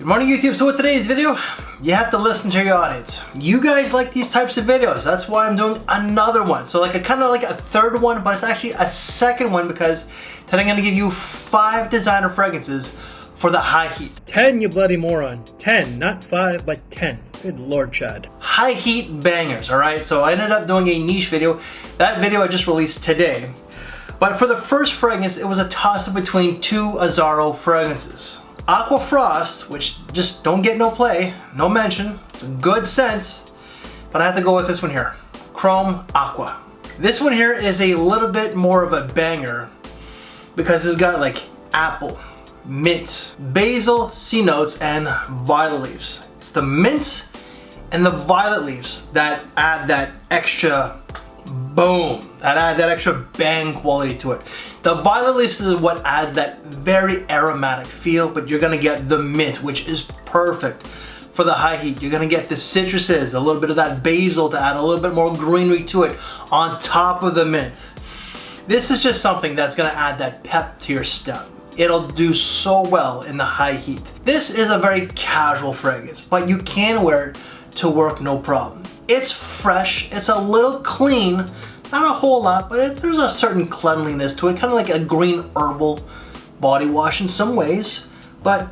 Good morning, YouTube. So with today's video, you have to listen to your audience. You guys like these types of videos. That's why I'm doing another one. So like a kind of like a third one, but it's actually a second one because today I'm gonna give you 5 designer fragrances for the high heat. 10, you bloody moron. 10, not 5, but 10. Good Lord, Chad. High heat bangers, all right? So I ended up doing a niche video. That video I just released today. But for the first fragrance, it was a toss-up between 2 AZZARO fragrances. Aqua Frost, which just don't get no play, no mention. It's a good scent, but I have to go with this one here. Chrome Aqua. This one here is a little bit more of a banger because it's got like apple, mint, basil, sea notes, and violet leaves. It's the mint and the violet leaves that add that extra boom, that add that extra bang quality to it. The violet leaves is what adds that very aromatic feel, but you're gonna get the mint, which is perfect for the high heat. You're gonna get the citruses, a little bit of that basil to add a little bit more greenery to it on top of the mint. This is just something that's gonna add that pep to your step. It'll do so well in the high heat. This is a very casual fragrance, but you can wear it to work no problem. It's fresh, it's a little clean, not a whole lot, but there's a certain cleanliness to it, kind of like a green herbal body wash in some ways, but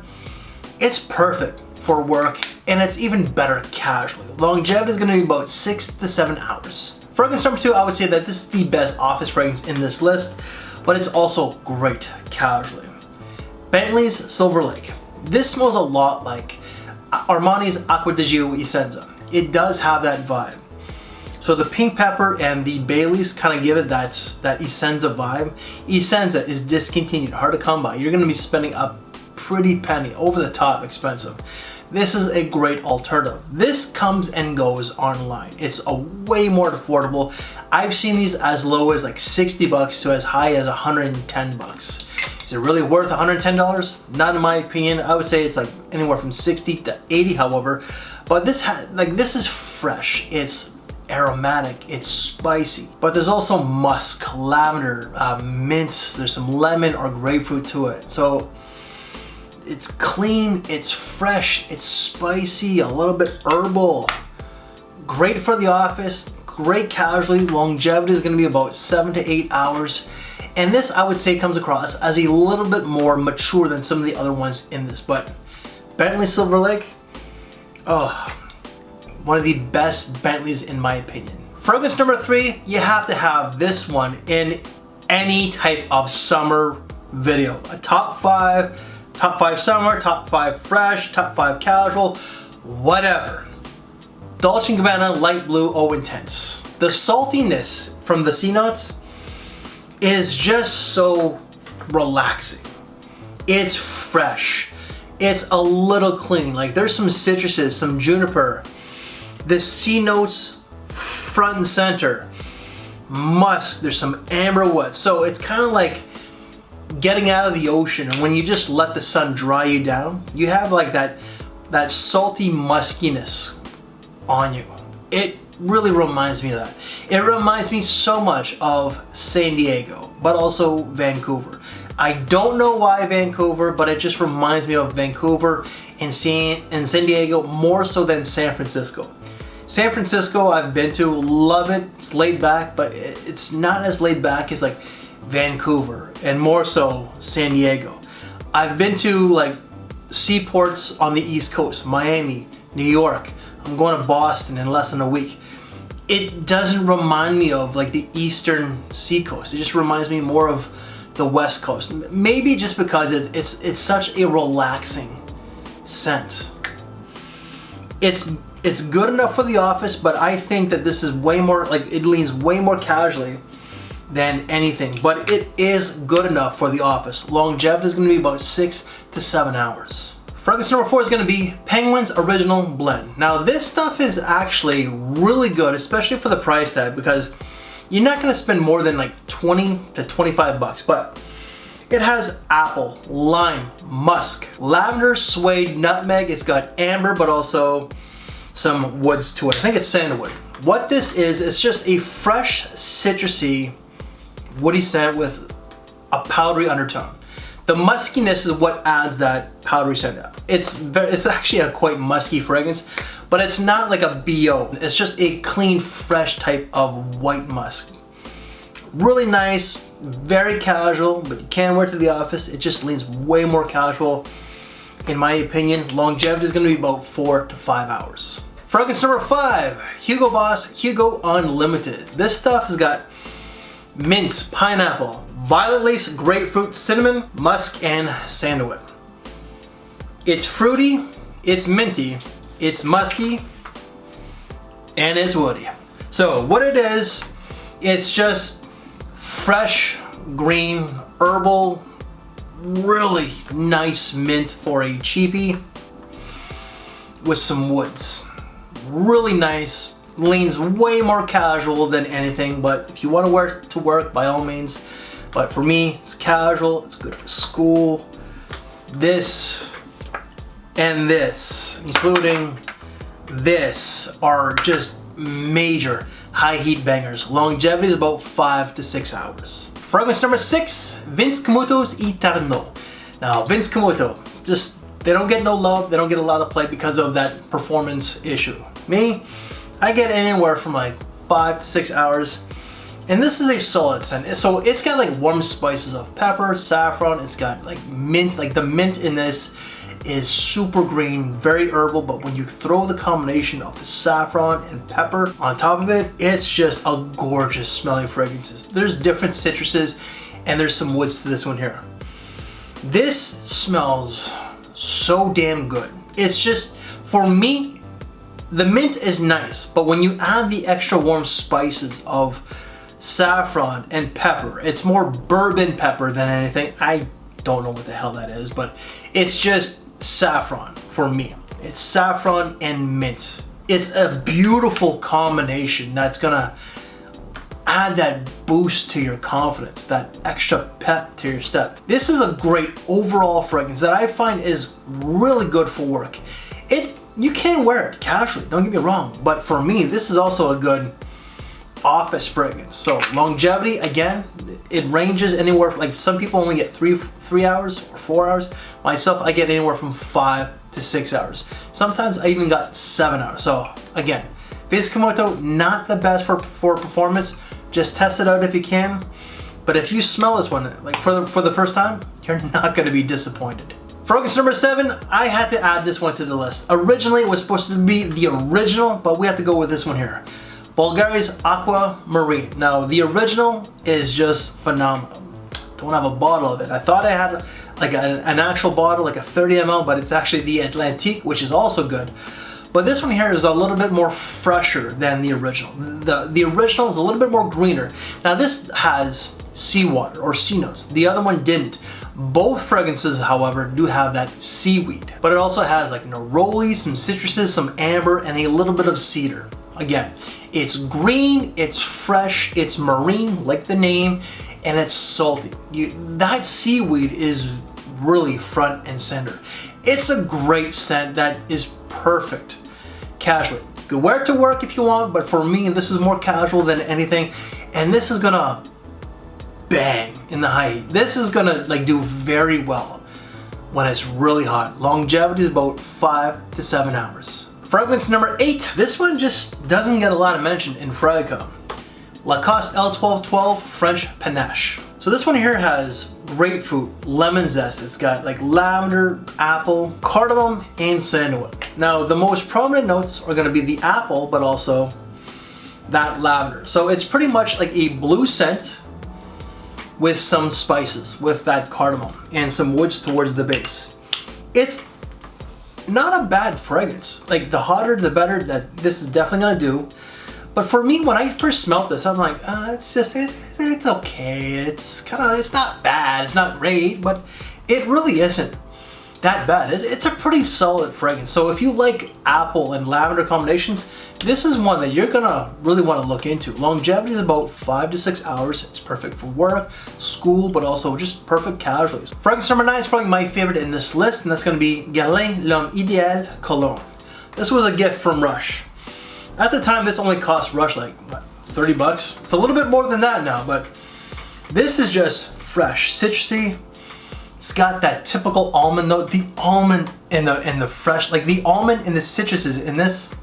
it's perfect for work and it's even better casually. Longevity is gonna be about 6 to 7 hours. Fragrance number 2, I would say that this is the best office fragrance in this list, but it's also great casually. Bentley's Silverlake. This smells a lot like Armani's Acqua di Giu Essenza. It does have that vibe. So the pink pepper and the Baileys kind of give it that Essenza vibe. Essenza is discontinued, hard to come by. You're gonna be spending a pretty penny, over the top expensive. This is a great alternative. This comes and goes online. It's a way more affordable. I've seen these as low as like 60 bucks to as high as 110 bucks. Is it really worth $110? Not in my opinion. I would say it's like anywhere from 60 to 80, however. But this is fresh. It's aromatic, it's spicy, but there's also musk, lavender, mint, there's some lemon or grapefruit to it. So it's clean, it's fresh, it's spicy, a little bit herbal. Great for the office, great casually. Longevity is going to be about 7 to 8 hours. And this, I would say, comes across as a little bit more mature than some of the other ones in this. But Bentley Silverlake, oh, one of the best Bentleys in my opinion. Fragrance number 3, you have to have this one in any type of summer video. A top 5 summer, top 5 fresh, top 5 casual, whatever. DOLCE&GABBANA Light Blue Eau Intense. The saltiness from the sea notes is just so relaxing. It's fresh. It's a little clean. Like there's some citruses, some juniper. The sea notes front and center. Musk, there's some amberwood. So it's kind of like getting out of the ocean, and when you just let the sun dry you down, you have like that salty muskiness on you. It really reminds me of that. It reminds me so much of San Diego, but also Vancouver. I don't know why Vancouver, but it just reminds me of Vancouver and San Diego more so than San Francisco. San Francisco I've been to, love it, it's laid back, but it's not as laid back as like Vancouver and more so San Diego. I've been to like seaports on the East Coast, Miami, New York. I'm going to Boston in less than a week. It doesn't remind me of like the eastern seacoast. It just reminds me more of the West Coast. Maybe just because it's such a relaxing scent. It's good enough for the office, but I think that this is way more, like it leans way more casually than anything, but it is good enough for the office. Longevity is going to be about 6 to 7 hours. Fragrance number 4 is going to be Penguin's Original Blend. Now this stuff is actually really good, especially for the price tag, because you're not going to spend more than like 20 to 25 bucks, but it has apple, lime, musk, lavender, suede, nutmeg. It's got amber, but also some woods to it. I think it's sandalwood. What this is, it's just a fresh, citrusy, woody scent with a powdery undertone. The muskiness is what adds that powdery scent up. It's actually a quite musky fragrance, but it's not like a BO. It's just a clean, fresh type of white musk. Really nice, very casual, but you can wear it to the office. It just leans way more casual. In my opinion, longevity is gonna be about 4 to 5 hours. Fragrance number 5, Hugo Boss Hugo Unlimited. This stuff has got mint, pineapple, violet leaves, grapefruit, cinnamon, musk, and sandalwood. It's fruity, it's minty, it's musky, and it's woody. So what it is, it's just fresh, green, herbal, really nice mint for a cheapie with some woods. Really nice, leans way more casual than anything, but if you want to wear it to work, by all means. But for me, it's casual, it's good for school. This and this, including this, are just major high heat bangers. Longevity is about 5 to 6 hours. Fragrance number 6, Vince Camuto's Eterno. Now, Vince Camuto, just, they don't get no love, they don't get a lot of play because of that performance issue. Me, I get anywhere from like 5 to 6 hours. And this is a solid scent. So it's got like warm spices of pepper, saffron, it's got like mint, like the mint in this is super green, very herbal, but when you throw the combination of the saffron and pepper on top of it, it's just a gorgeous smelling fragrances. There's different citruses and there's some woods to this one here. This smells so damn good. It's just, for me, the mint is nice, but when you add the extra warm spices of saffron and pepper, it's more bourbon pepper than anything. I don't know what the hell that is, but it's just saffron for me. It's saffron and mint. It's a beautiful combination that's gonna add that boost to your confidence, that extra pep to your step. This is a great overall fragrance that I find is really good for work. You can wear it casually, don't get me wrong, but for me, this is also a good office fragrance. So longevity, again, it ranges anywhere, like some people only get 3 hours or 4 hours. Myself, I get anywhere from 5 to 6 hours. Sometimes I even got 7 hours. So again, Vince Camuto, not the best for performance. Just test it out if you can. But if you smell this one, like for the first time, you're not gonna be disappointed. Fragrance number 7, I had to add this one to the list. Originally, it was supposed to be the original, but we have to go with this one here. Bulgari's Aqua Marine. Now, the original is just phenomenal. Don't have a bottle of it. I thought I had like an actual bottle, like a 30 ml, but it's actually the Atlantique, which is also good. But this one here is a little bit more fresher than the original. The original is a little bit more greener. Now, this has seawater or sea notes. The other one didn't. Both fragrances, however, do have that seaweed, but it also has like neroli, some citruses, some amber, and a little bit of cedar. Again, it's green, it's fresh, it's marine, like the name, and it's salty. That seaweed is really front and center. It's a great scent that is perfect casually. You can wear it to work if you want, but for me, this is more casual than anything, and this is gonna bang in the high heat. This is gonna like do very well when it's really hot. Longevity is about 5 to 7 hours. Fragrance number 8, this one just doesn't get a lot of mention in Fragicom. Lacoste L1212 French Panache. So this one here has grapefruit, lemon zest. It's got like lavender, apple, cardamom, and sandalwood. Now the most prominent notes are gonna be the apple, but also that lavender. So it's pretty much like a blue scent with some spices, with that cardamom and some woods towards the base. It's not a bad fragrance. Like the hotter the better, that this is definitely gonna do. But for me, when I first smelled this, I'm like, it's okay. It's not bad, it's not great, but it really isn't that bad. It's a pretty solid fragrance. So if you like apple and lavender combinations, this is one that you're gonna really wanna look into. Longevity is about 5 to 6 hours. It's perfect for work, school, but also just perfect casually. Fragrance number 9 is probably my favorite in this list, and that's gonna be Guerlain L'Homme Idéal Cologne. This was a gift from Rush. At the time, this only cost Rush like, what, 30 bucks? It's a little bit more than that now, but this is just fresh, citrusy. It's got that typical almond note. The almond and the fresh, like the almond and the citruses in this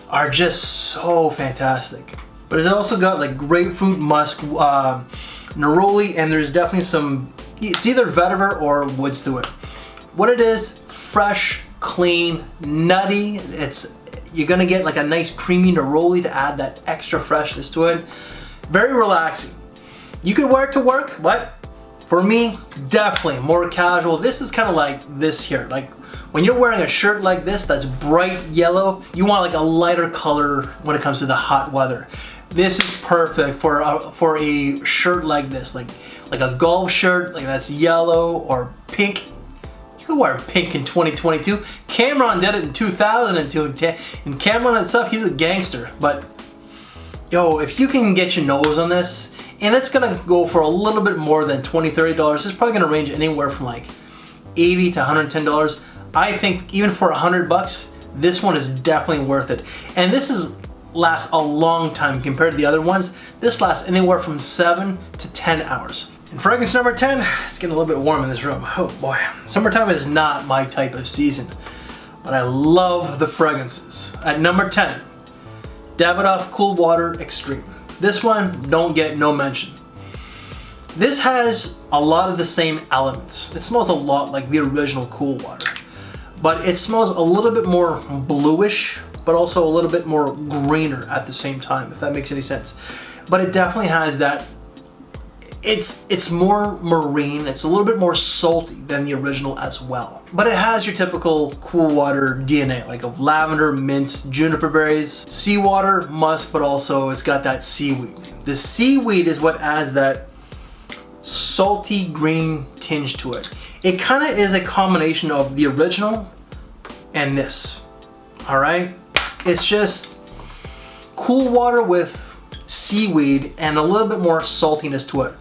are just so fantastic. But it's also got like grapefruit, musk, neroli, and there's definitely some, it's either vetiver or woods to it. What it is, fresh, clean, nutty. You're gonna get like a nice creamy neroli to add that extra freshness to it. Very relaxing. You could wear it to work, but for me, definitely more casual. This is kind of like this here. Like when you're wearing a shirt like this that's bright yellow, you want like a lighter color when it comes to the hot weather. This is perfect for a shirt like this, like a golf shirt, like that's yellow or pink. You can wear pink in 2022. Cameron did it in 2002, and Cameron itself, he's a gangster. But yo, if you can get your nose on this, and it's gonna go for a little bit more than $20, $30. It's probably gonna range anywhere from like $80 to $110. I think even for $100, this one is definitely worth it. And this lasts a long time compared to the other ones. This lasts anywhere from 7 to 10 hours. And fragrance number 10, it's getting a little bit warm in this room. Oh boy, summertime is not my type of season, but I love the fragrances. At number 10, Davidoff Cool Water Extreme. This one don't get no mention. This has a lot of the same elements. It smells a lot like the original Cool Water, but it smells a little bit more bluish, but also a little bit more greener at the same time, if that makes any sense. But it definitely has that, it's more marine, it's a little bit more salty than the original as well. But it has your typical Cool Water DNA, like of lavender, mint, juniper berries, seawater, musk, but also it's got that seaweed. The seaweed is what adds that salty green tinge to it. It kind of is a combination of the original and this, all right? It's just cool water with seaweed and a little bit more saltiness to it.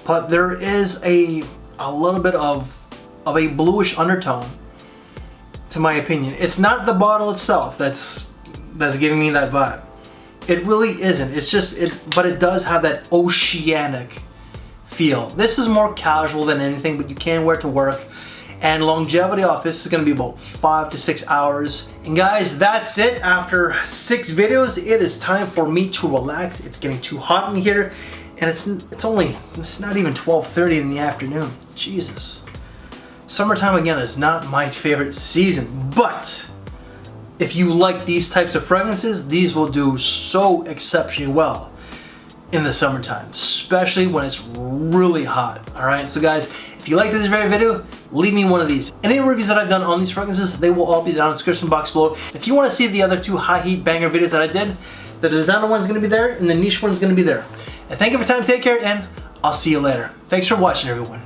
But there is a little bit of a bluish undertone, to my opinion. It's not the bottle itself that's giving me that vibe. It really isn't. It's just but it does have that oceanic feel. This is more casual than anything, but you can wear it to work. And longevity off this is going to be about 5 to 6 hours. And guys, that's it. After 6 videos, it is time for me to relax. It's getting too hot in here, and it's not even 12:30 in the afternoon. Jesus. Summertime again is not my favorite season, but if you like these types of fragrances, these will do so exceptionally well in the summertime, especially when it's really hot. All right, so guys, if you like this very video, leave me one of these. Any reviews that I've done on these fragrances, they will all be down in the description box below. If you want to see the other 2 high heat banger videos that I did, the designer one's going to be there and the niche one's going to be there. And thank you for your time, take care, and I'll see you later. Thanks for watching, everyone.